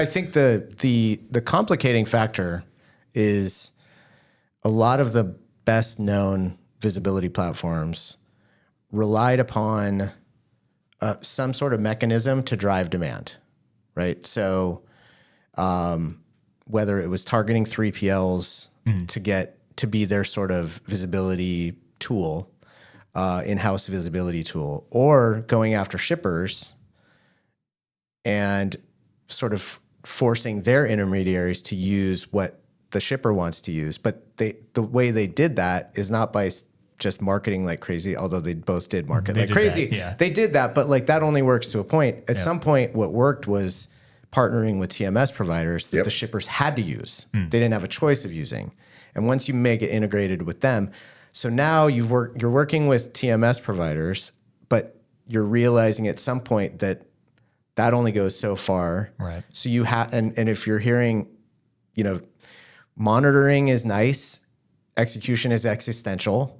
I think the complicating factor is a lot of the best known visibility platforms relied upon some sort of mechanism to drive demand, right? So whether it was targeting 3PLs to be their sort of visibility tool, in-house visibility tool, or going after shippers and sort of forcing their intermediaries to use what the shipper wants to use. But the way they did that is not by just marketing like crazy, although they both did market like crazy. They did that, but like that only works to a point. At some point, what worked was partnering with TMS providers that the shippers had to use. They didn't have a choice of using. And once you make it integrated with them, so now you're working with TMS providers, but you're realizing at some point that only goes so far. Right. So you have, and if you're hearing, monitoring is nice, execution is existential,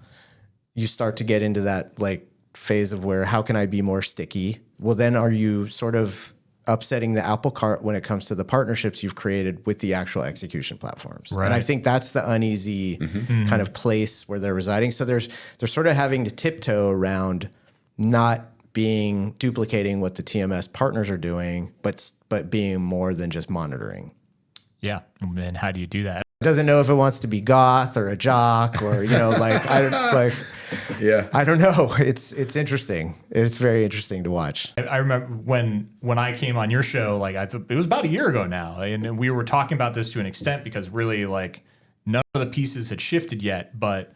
you start to get into that like phase of where, how can I be more sticky? Well, then are you sort of upsetting the apple cart when it comes to the partnerships you've created with the actual execution platforms? Right. And I think that's the uneasy kind of place where they're residing. So they're sort of having to tiptoe around not duplicating what the TMS partners are doing, but being more than just monitoring. Yeah. And how do you do that? It doesn't know if it wants to be goth or a jock or, I don't know. It's interesting. It's very interesting to watch. I remember when I came on your show, it was about a year ago now, and we were talking about this to an extent because really like none of the pieces had shifted yet, but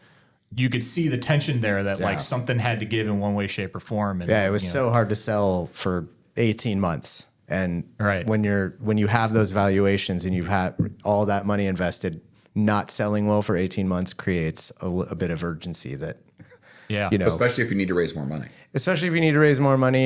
you could see the tension there that like something had to give in one way, shape, or form. And, it was so hard to sell for 18 months. And when you have those valuations and you've had all that money invested, not selling well for 18 months creates a bit of urgency that, especially if you need to raise more money. Especially if you need to raise more money